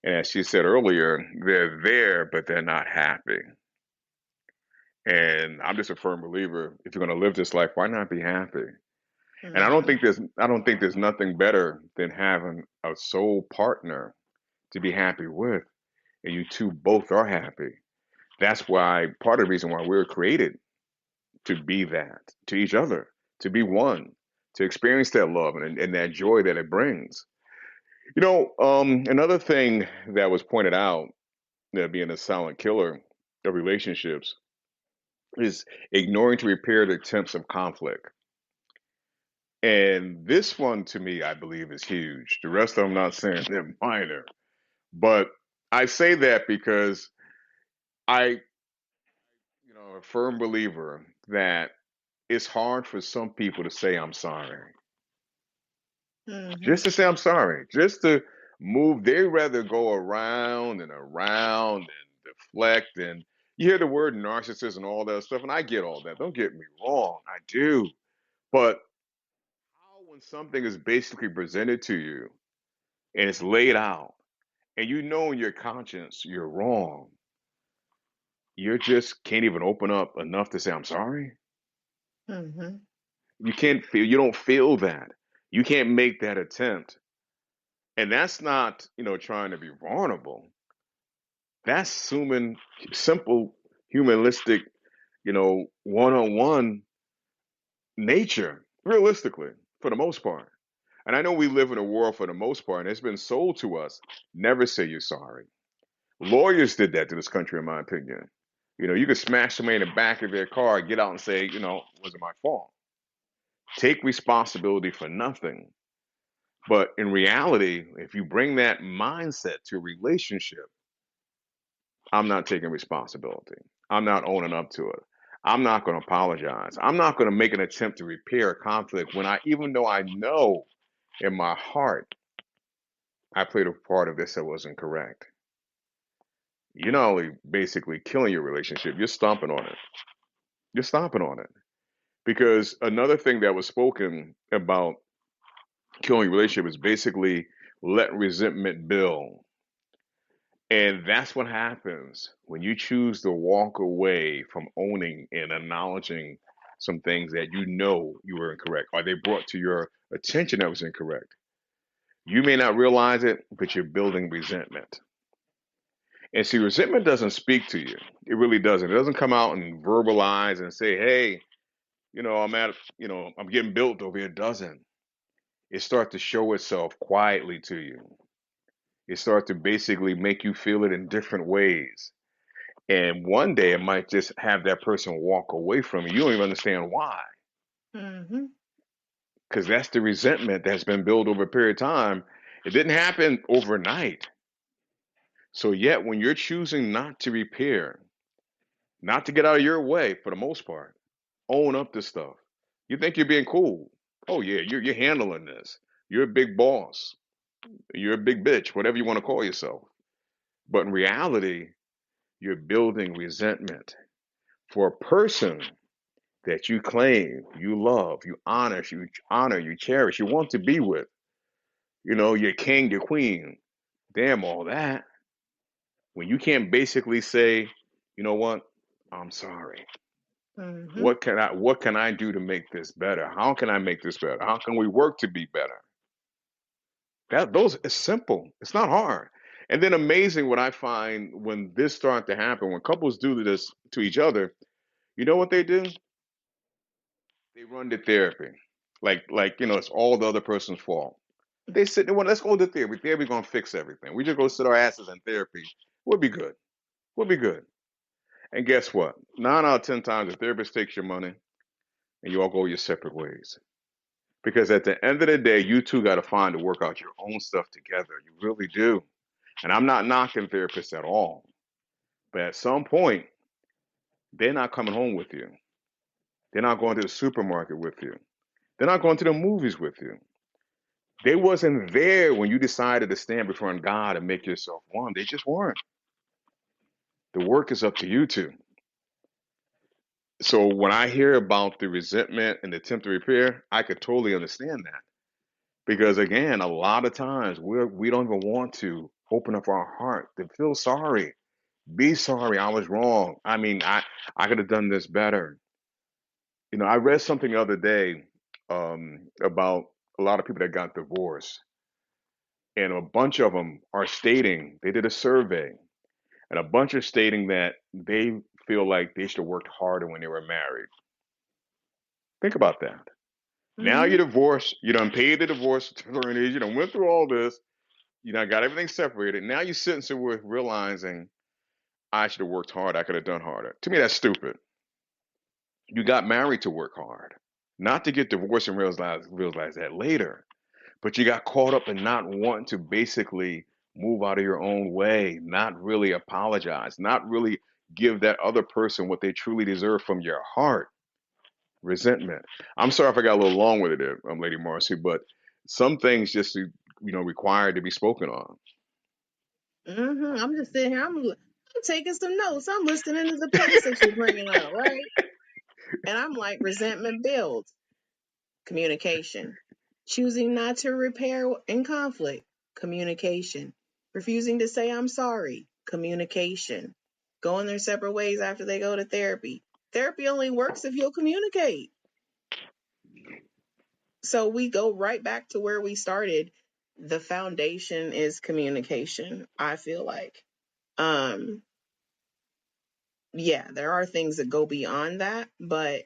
And as she said earlier, they're there, but they're not happy. And I'm just a firm believer, if you're going to live this life, why not be happy? And Mm-hmm. I don't think there's nothing better than having a soul partner to be happy with, and you two both are happy. That's why part of the reason why we were created, to be that to each other, to be one, to experience that love and that joy that it brings. Another thing that was pointed out, that being a silent killer of relationships, is ignoring to repair the attempts of conflict. And this one, to me, I believe is huge. The rest of them, I'm not saying they're minor, but I say that because I, a firm believer that it's hard for some people to say I'm sorry. Mm-hmm. Just to say I'm sorry, just to move. They rather go around and around and deflect. And You hear the word narcissist and all that stuff, and I get all that. Don't get me wrong, I do. But how, when something is basically presented to you and it's laid out, and you know in your conscience you're wrong, you just can't even open up enough to say, I'm sorry? Mm-hmm. You don't feel that. You can't make that attempt. And that's not, trying to be vulnerable. That's assuming simple, humanistic, one on one nature, realistically, for the most part. And I know we live in a world for the most part, and it's been sold to us never say you're sorry. Lawyers did that to this country, in my opinion. You could smash somebody in the back of their car, get out and say, it wasn't my fault. Take responsibility for nothing. But in reality, if you bring that mindset to a relationship, I'm not taking responsibility. I'm not owning up to it. I'm not going to apologize. I'm not going to make an attempt to repair a conflict when even though I know in my heart I played a part of this that wasn't correct. You're not only basically killing your relationship, you're stomping on it. You're stomping on it. Because another thing that was spoken about killing a relationship is basically let resentment build. And that's what happens when you choose to walk away from owning and acknowledging some things that you know you were incorrect or they brought to your attention that was incorrect. You may not realize it, but you're building resentment. And see, resentment doesn't speak to you. It really doesn't. It doesn't come out and verbalize and say, hey, I'm getting built over here. It doesn't. It starts to show itself quietly to you. It starts to basically make you feel it in different ways. And one day it might just have that person walk away from you. You don't even understand why. Mm-hmm. Because that's the resentment that's been built over a period of time. It didn't happen overnight. So, yet, when you're choosing not to repair, not to get out of your way for the most part, own up to stuff. You think you're being cool. Oh, yeah, you're handling this. You're a big boss. You're a big bitch, whatever you want to call yourself. But in reality, you're building resentment for a person that you claim, you love, you cherish, you want to be with. Your king, your queen. Damn all that. When you can't basically say, you know what? I'm sorry. Mm-hmm. What can I do to make this better? How can I make this better? How can we work to be better? Those is simple. It's not hard. And then amazing what I find when this starts to happen, when couples do this to each other, you know what they do? They run to therapy. It's all the other person's fault. They sit there, well, let's go to therapy. Therapy gonna fix everything. We just go sit our asses in therapy. We'll be good. We'll be good. And guess what? 9 out of 10 times the therapist takes your money and you all go your separate ways. Because at the end of the day, you two got to find to work out your own stuff together. You really do. And I'm not knocking therapists at all. But at some point, they're not coming home with you. They're not going to the supermarket with you. They're not going to the movies with you. They wasn't there when you decided to stand before God and make yourself one. They just weren't. The work is up to you two. So when I hear about the resentment and the attempt to repair, I could totally understand that. Because again, a lot of times we don't even want to open up our heart to feel sorry. Be sorry, I was wrong. I mean, I could have done this better. I read something the other day about a lot of people that got divorced, and a bunch of them are stating they did a survey, and a bunch are stating that they feel like they should have worked harder when they were married. Think about that. Now Mm-hmm. you're divorced, you done paid the divorce attorneys, you done went through all this, you done got everything separated. Now you're sitting somewhere realizing I should have worked hard, I could have done harder. To me, that's stupid. You got married to work hard, not to get divorced and realize that later. But you got caught up in not wanting to basically move out of your own way, not really apologize, not really give that other person what they truly deserve from your heart. Resentment. I'm sorry if I got a little long with it there, Lady Marcy, but some things just required to be spoken on. Mm-hmm. I'm just sitting here. I'm taking some notes. I'm listening to the points that you're bringing up, right? And I'm like, resentment builds. Communication. Choosing not to repair in conflict. Communication. Refusing to say I'm sorry. Communication. Going their separate ways after they go to therapy. Therapy only works if you'll communicate. So we go right back to where we started. The foundation is communication, I feel like. Um, yeah, there are things that go beyond that, but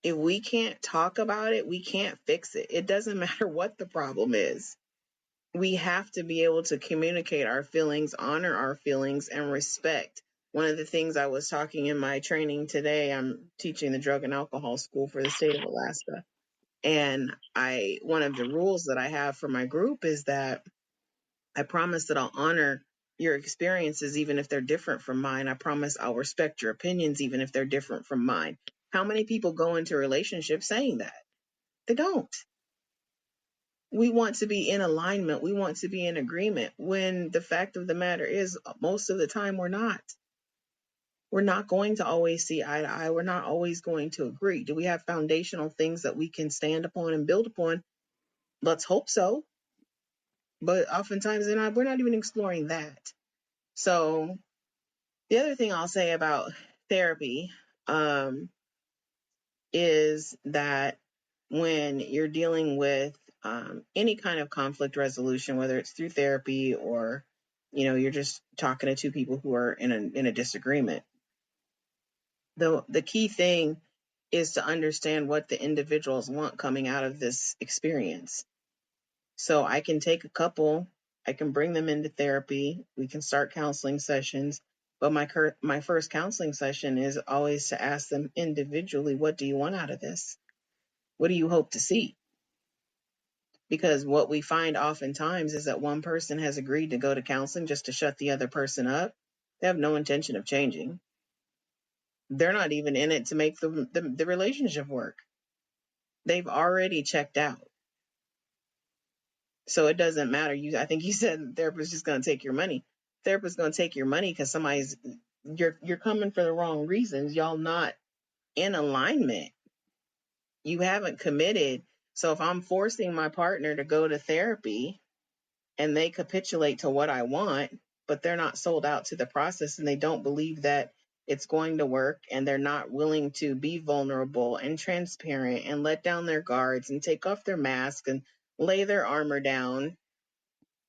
if we can't talk about it, we can't fix it. It doesn't matter what the problem is. We have to be able to communicate our feelings, honor our feelings, and respect. One of the things I was talking in my training today, I'm teaching the drug and alcohol school for the state of Alaska. And one of the rules that I have for my group is that I promise that I'll honor your experiences, even if they're different from mine. I promise I'll respect your opinions, even if they're different from mine. How many people go into relationships saying that? They don't. We want to be in alignment. We want to be in agreement when the fact of the matter is most of the time we're not. We're not going to always see eye to eye. We're not always going to agree. Do we have foundational things that we can stand upon and build upon? Let's hope so. But oftentimes we're not even exploring that. So the other thing I'll say about therapy is that when you're dealing with any kind of conflict resolution, whether it's through therapy or you're just talking to two people who are in a disagreement, the key thing is to understand what the individuals want coming out of this experience. So I can take a couple, I can bring them into therapy, we can start counseling sessions, but my first counseling session is always to ask them individually, what do you want out of this? What do you hope to see? Because what we find oftentimes is that one person has agreed to go to counseling just to shut the other person up. They have no intention of changing. They're not even in it to make the relationship work. They've already checked out. So it doesn't matter. I think you said the therapist is just going to take your money. Therapist is going to take your money because you're coming for the wrong reasons. Y'all not in alignment. You haven't committed. So if I'm forcing my partner to go to therapy and they capitulate to what I want, but they're not sold out to the process and they don't believe that it's going to work and they're not willing to be vulnerable and transparent and let down their guards and take off their mask and lay their armor down,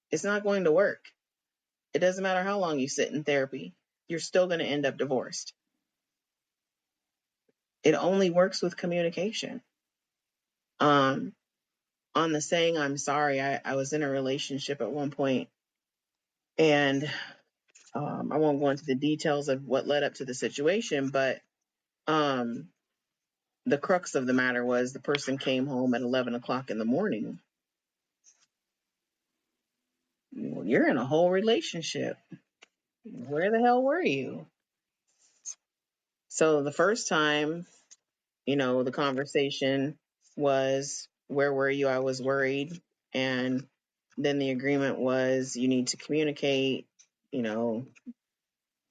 it's not going to work. It doesn't matter how long you sit in therapy, you're still going to end up divorced. It only works with communication. On the saying I'm sorry, I was in a relationship at one point, and I won't go into the details of what led up to the situation, but um, the crux of the matter was the person came home at 11 o'clock in the morning. Well, you're in a whole relationship. Where the hell were you? So the first time, the conversation was, where were you? I was worried. And then the agreement was, you need to communicate.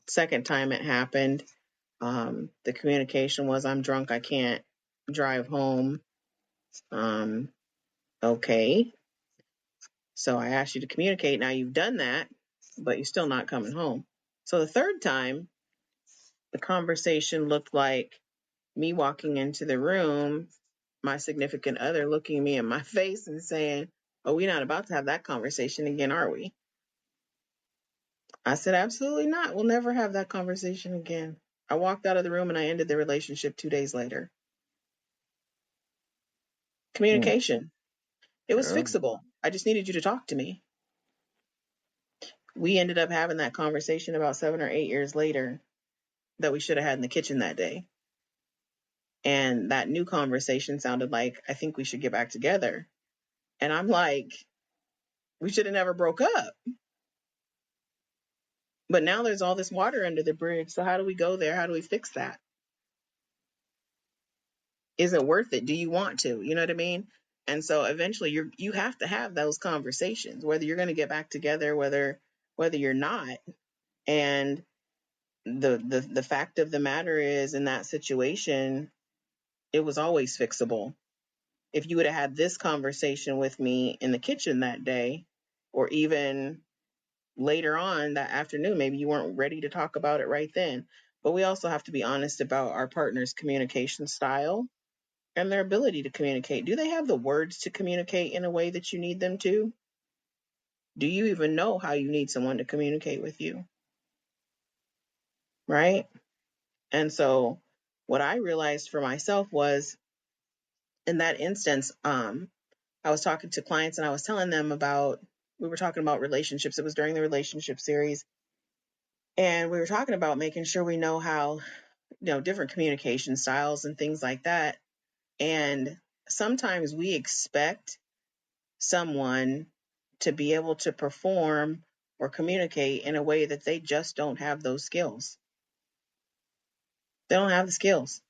Second time it happened, the communication was, I'm drunk, I can't drive home. Okay. So I asked you to communicate. Now you've done that, but you're still not coming home. So the third time, the conversation looked like me walking into the room, my significant other looking me in my face and saying, "Oh, we're not about to have that conversation again, are we?" I said, "Absolutely not. We'll never have that conversation again." I walked out of the room and I ended the relationship 2 days later. Hmm. Communication. It was Yeah. fixable. I just needed you to talk to me. We ended up having that conversation about 7 or 8 years later that we should have had in the kitchen that day. And that new conversation sounded like, I think we should get back together. And I'm like, we should have never broke up. But now there's all this water under the bridge. So how do we go there? How do we fix that? Is it worth it? Do you want to? You know what I mean? And so eventually you have to have those conversations, whether you're going to get back together, whether you're not. And the fact of the matter is, in that situation, it was always fixable. If you would have had this conversation with me in the kitchen that day, or even later on that afternoon, maybe you weren't ready to talk about it right then. But we also have to be honest about our partner's communication style and their ability to communicate. Do they have the words to communicate in a way that you need them to? Do you even know how you need someone to communicate with you? Right? And so what I realized for myself was, in that instance, I was talking to clients and I was telling them about, we were talking about relationships. It was during the relationship series. And we were talking about making sure we know how, different communication styles and things like that. And sometimes we expect someone to be able to perform or communicate in a way that they just don't have those skills. They don't have the skills.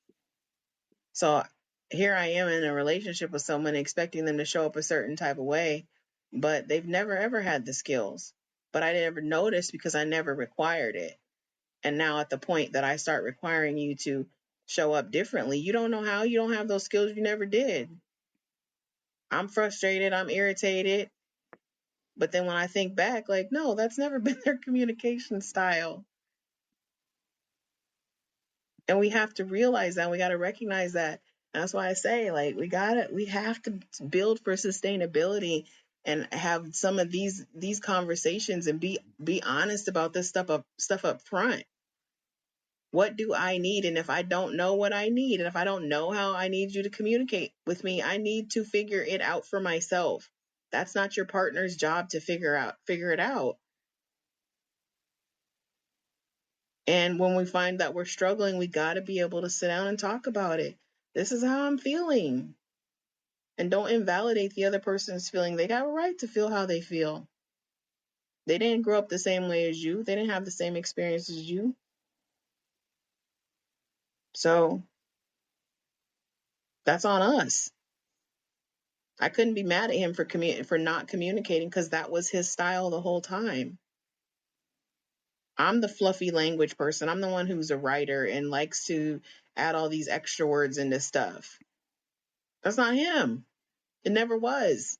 So here I am in a relationship with someone expecting them to show up a certain type of way, but they've never ever had the skills. But I never noticed because I never required it. And now at the point that I start requiring you to show up differently, you don't know how, you don't have those skills, you never did. I'm frustrated, I'm irritated. But then when I think back, like, no, that's never been their communication style. And we have to realize that. We got to recognize that. And that's why I say, like, we have to build for sustainability and have some of these conversations and be honest about this stuff up front. What do I need? And if I don't know what I need, and if I don't know how I need you to communicate with me, I need to figure it out for myself. That's not your partner's job to figure it out. And when we find that we're struggling, we got to be able to sit down and talk about it. This is how I'm feeling. And don't invalidate the other person's feeling. They have a right to feel how they feel. They didn't grow up the same way as you, they didn't have the same experience as you. So that's on us. I couldn't be mad at him for not communicating, because that was his style the whole time. I'm the fluffy language person. I'm the one who's a writer and likes to add all these extra words into stuff. That's not him. It never was.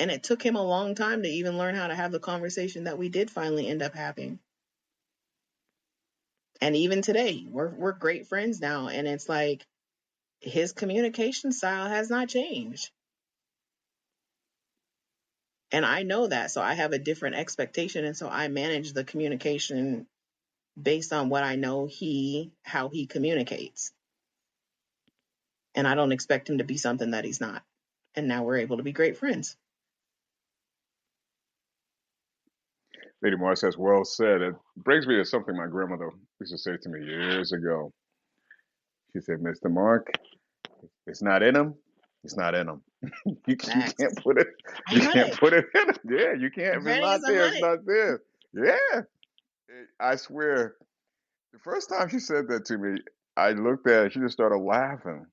And it took him a long time to even learn how to have the conversation that we did finally end up having. And even today, we're great friends now. And it's like, his communication style has not changed. And I know that. So I have a different expectation. And so I manage the communication based on what I know how he communicates. And I don't expect him to be something that he's not. And now we're able to be great friends. Lady Marci says, well said. It brings me to something my grandmother used to say to me years ago. She said, Mr. Mark, it's not in him. It's not in him. You can't Facts. put it. You can't 100. put it in him. Yeah, you can't. If it's Granny not is a there, it's 100. not there. Yeah. I swear, the first time she said that to me, I looked at her, she just started laughing.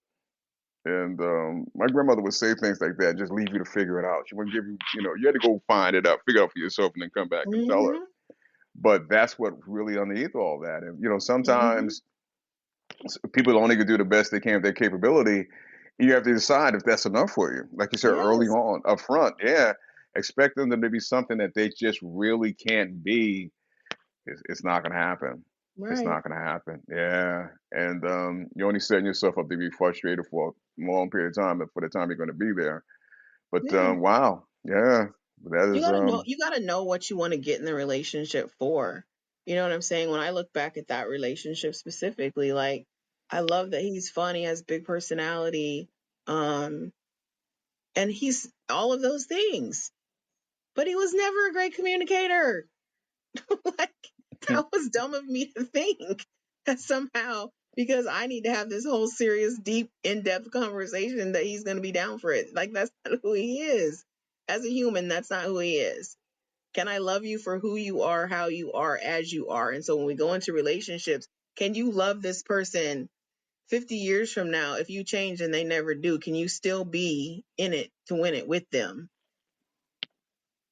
And my grandmother would say things like that, just leave you to figure it out. She wouldn't give you, you had to go find it out, figure it out for yourself, and then come back and tell her. Mm-hmm. But that's what really underneath all that. And, Mm-hmm. sometimes people only can do the best they can with their capability. You have to decide if that's enough for you. Like you said early Yes. on, up front, yeah. Expecting them to be something that they just really can't be, it's not going to happen. It's Right. not going to happen. Yeah. And you're only setting yourself up to be frustrated for a long period of time, but for the time you're going to be there. But Yeah. wow. Yeah. That is, You gotta know what you want to get in the relationship for. You know what I'm saying? When I look back at that relationship specifically, like, I love that he's fun, he has big personality, um, and he's all of those things. But he was never a great communicator. Like, that was dumb of me to think that somehow, because I need to have this whole serious, deep, in-depth conversation, that he's gonna be down for it. Like, that's not who he is. As a human, that's not who he is. Can I love you for who you are, how you are, as you are? And so when we go into relationships, can you love this person 50 years from now? If you change and they never do, can you still be in it to win it with them?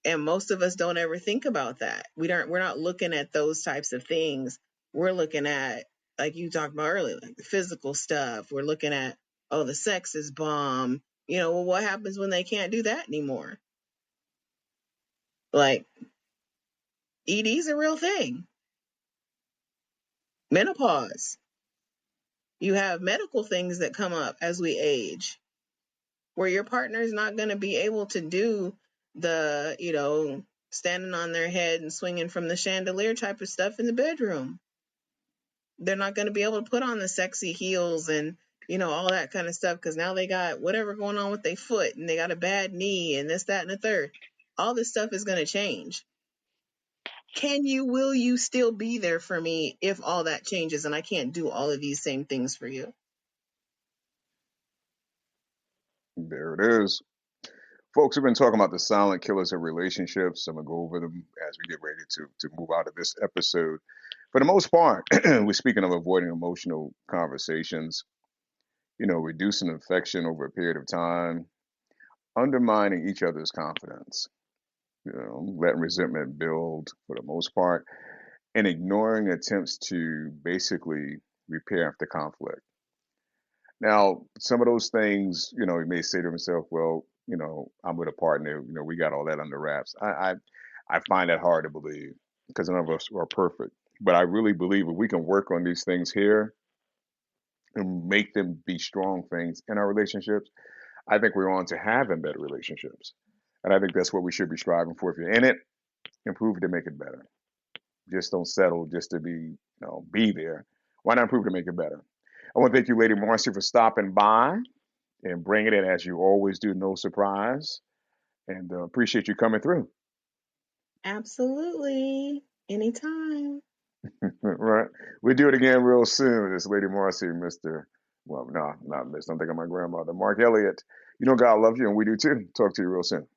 And most of us don't ever think about that. We're not looking at those types of things. We're looking at, like you talked about earlier, like the physical stuff. We're looking at, oh, the sex is bomb. Well, what happens when they can't do that anymore? Like, ED's a real thing. Menopause. You have medical things that come up as we age, where your partner is not going to be able to do the, standing on their head and swinging from the chandelier type of stuff in the bedroom. They're not going to be able to put on the sexy heels and, all that kind of stuff, because now they got whatever going on with their foot and they got a bad knee and this, that, and the third. All this stuff is going to change. Will you still be there for me if all that changes and I can't do all of these same things for you? There it is. Folks, we've been talking about the silent killers of relationships. I'm going to go over them as we get ready to move out of this episode. For the most part, we're speaking of avoiding emotional conversations, reducing affection over a period of time, undermining each other's confidence, letting resentment build for the most part, and ignoring attempts to basically repair after conflict. Now, some of those things, you may say to himself, well, I'm with a partner, we got all that under wraps. I find that hard to believe because none of us are perfect. But I really believe if we can work on these things here and make them be strong things in our relationships, I think we're on to having better relationships. And I think that's what we should be striving for. If you're in it, improve it to make it better. Just don't settle just to be there. Why not improve to make it better? I want to thank you, Lady Marci, for stopping by and bringing it as you always do, no surprise. And appreciate you coming through. Absolutely. Anytime. Right. We do it again real soon. It's Lady Marcy, Mr. Well, no, not Miss. Don't think of my grandmother. Mark Elliott. God loves you, and we do too. Talk to you real soon.